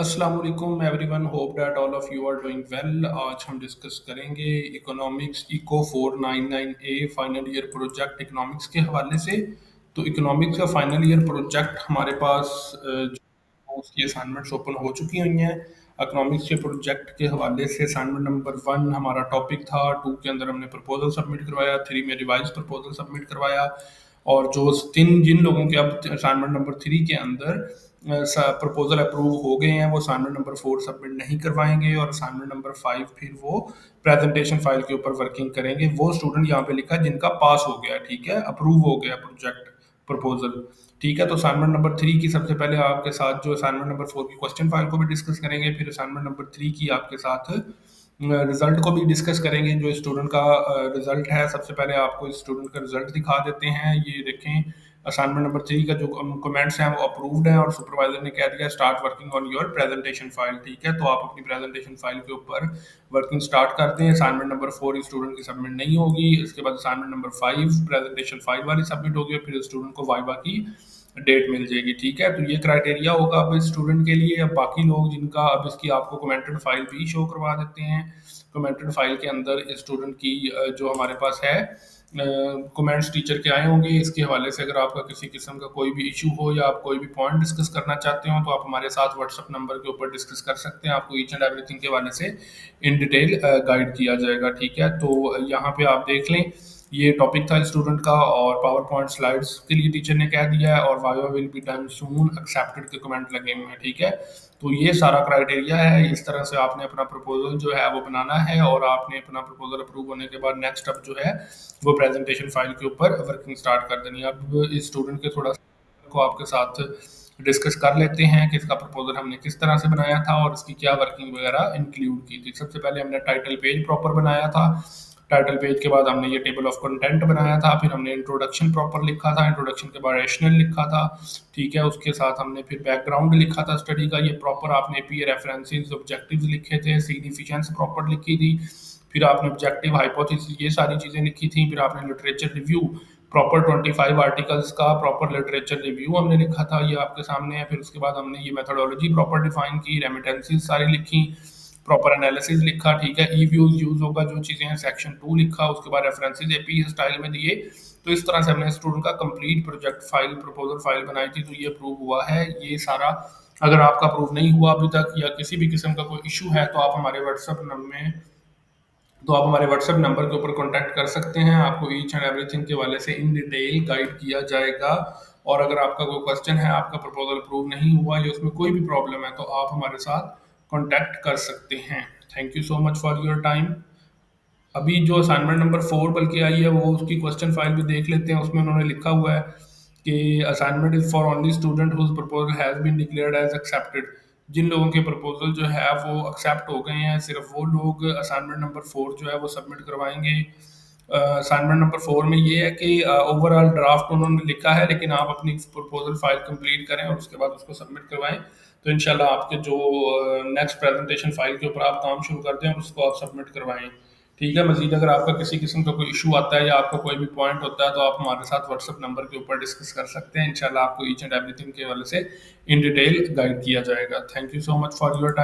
अस्सलाम वालेकुम everyone, hope that all of you are doing well. आज हम डिस्कस करेंगे economics eco 499 A final year project economics के हवाले से। तो इकोनॉमिक्स का फाइनल ईयर प्रोजेक्ट हमारे पास उसकी असाइनमेंट्स ओपन हो चुकी हुई हैं। इकोनॉमिक्स के प्रोजेक्ट के हवाले से असाइनमेंट नंबर 1 हमारा टॉपिक था, 2 के अंदर हमने प्रपोजल सबमिट करवाया, 3 में रिवाइज प्रपोजल सबमिट करवाया। और जो जिन लोगों के अब असाइनमेंट नंबर 3 के अंदर प्रपोजल अप्रूव हो गए हैं, वो असाइनमेंट नंबर 4 सबमिट नहीं करवाएंगे और असाइनमेंट नंबर 5 फिर वो प्रेजेंटेशन फाइल के ऊपर वर्किंग करेंगे। वो स्टूडेंट यहाँ पे लिखा है जिनका पास हो गया, ठीक है, अप्रूव हो गया प्रोजेक्ट प्रपोजल। ठीक है, तो असाइनमेंट नंबर 3 की सबसे पहले आपके साथ जो असाइनमेंट नंबर 4 की क्वेश्चन फाइल को भी डिस्कस करेंगे, फिर असाइनमेंट नंबर 3 की आपके साथ रिजल्ट को भी डिस्कस करेंगे। जो स्टूडेंट का रिजल्ट है, सबसे पहले आपको इस स्टूडेंट का रिजल्ट दिखा देते हैं। ये देखें, असाइनमेंट नंबर 3 का जो कमेंट्स हैं वो अप्रूव्ड हैं और सुपरवाइजर ने कह दिया start working on your presentation file. ठीक है, तो आप अपनी प्रेजेंटेशन फाइल के ऊपर वर्किंग स्टार्ट करते हैं। असाइनमेंट नंबर 4 स्टूडेंट की सबमिट नहीं होगी। इसके बाद असाइनमेंट नंबर 5 प्रेजेंटेशन फाइल वाली सबमिट होगी और फिर स्टूडेंट को वाइवा की डेट मिल जाएगी। ठीक है, तो ये क्राइटेरिया होगा अब इस स्टूडेंट के लिए। अब बाकी लोग जिनका अब इसकी आपको कमेंटेड फाइल भी शो करवा देते हैं। कमेंटेड फाइल के अंदर इस स्टूडेंट की जो हमारे पास है कमेंट्स टीचर के आए होंगे। इसके हवाले से अगर आपका किसी किस्म का कोई भी इशू हो या आप कोई भी पॉइंट डिस्कस करना चाहते हो तो आप हमारे साथ व्हाट्सएप नंबर के ऊपर डिस्कस कर सकते हैं। आपको ईच एंड एवरीथिंग के हवाले से इन डिटेल गाइड किया जाएगा। ठीक है, तो यहाँ पे आप देख लें, ये टॉपिक था स्टूडेंट का और पावर पॉइंट स्लाइड्स के लिए टीचर ने कह दिया है और viva will be done soon, accepted के कमेंट लगे हुए हैं। ठीक है, तो ये सारा क्राइटेरिया है। इस तरह से आपने अपना प्रपोजल जो है वो बनाना है और आपने अपना प्रपोजल अप्रूव होने के बाद नेक्स्ट स्टेप जो है वो प्रेजेंटेशन फाइल के ऊपर वर्किंग स्टार्ट कर देनी है। अब इस स्टूडेंट के थोड़ा को आपके साथ डिस्कस कर लेते हैं कि इसका प्रपोजल हमने किस तरह से बनाया था और इसकी क्या वर्किंग वगैरह इंक्लूड की थी। सबसे पहले हमने टाइटल पेज प्रॉपर बनाया था। टाइटल पेज के बाद हमने ये टेबल ऑफ कंटेंट बनाया था। फिर हमने इंट्रोडक्शन प्रॉपर लिखा था, इंट्रोडक्शन के बाद रैशनल लिखा था। ठीक है, उसके साथ हमने फिर बैकग्राउंड लिखा था स्टडी का, ये प्रॉपर आपने पीयर रेफरेंसेस, ऑब्जेक्टिव्स लिखे थे, सिग्निफिकेंस प्रॉपर लिखी थी। फिर आपने ऑब्जेक्टिव, हाइपोथेसिस, ये सारी चीज़ें लिखी थी। फिर आपने लिटरेचर रिव्यू प्रॉपर 25 आर्टिकल्स का प्रॉपर लिटरेचर रिव्यू हमने लिखा था, ये आपके सामने है। फिर उसके बाद हमने ये मेथोडोलॉजी प्रॉपर डिफाइन की, रेमिटेंसेस सारी लिखी, प्रॉपर एनालिसिस लिखा। ठीक है, ई व्यूज यूज होगा जो चीज़ें हैं, सेक्शन 2 लिखा, उसके बाद रेफरेंसेस एपी स्टाइल में दिए। तो इस तरह से हमने स्टूडेंट का complete project file, proposal file बनाई थी। तो ये अप्रूव हुआ है ये सारा। अगर आपका अप्रूव नहीं हुआ अभी तक या किसी भी किस्म का कोई इशू है तो आप हमारे व्हाट्सएप नंबर के ऊपर कांटेक्ट कर सकते हैं। आपको ईच एंड एवरीथिंग के वाले से इन डिटेल गाइड किया जाएगा। और अगर आपका कोई क्वेश्चन है, आपका प्रपोजल अप्रूव नहीं हुआ या उसमें कोई भी प्रॉब्लम है, तो आप हमारे साथ कांटेक्ट कर सकते हैं। Thank you so much for your time. अभी जो असाइनमेंट नंबर 4 बल्कि आई है, वो उसकी क्वेश्चन फाइल भी देख लेते हैं। उसमें उन्होंने लिखा हुआ है कि assignment is for only student whose proposal has been declared as accepted. जिन लोगों के प्रपोजल जो है वो एक्सेप्ट हो गए हैं, सिर्फ वो लोग असाइनमेंट नंबर 4 जो है वो सबमिट करवाएंगे। असाइनमेंट नंबर 4 में ये है कि ओवरऑल ड्राफ्ट उन्होंने लिखा है, लेकिन आप अपनी प्रपोजल फाइल कंप्लीट करें और उसके बाद उसको सबमिट करवाएं। तो इंशाल्लाह आपके जो नेक्स्ट प्रेजेंटेशन फाइल के ऊपर आप काम शुरू करते हैं और उसको आप सबमिट करवाएं। ठीक है, मजीद अगर आपका किसी किस्म का कोई इशू आता है या आपका कोई भी पॉइंट होता है तो आप हमारे साथ व्हाट्सएप नंबर के ऊपर डिस्कस कर सकते हैं। इंशाल्लाह आपको ईच एंड एवरीथिंग के वाले से इन डिटेल गाइड किया जाएगा। Thank you so much for your time.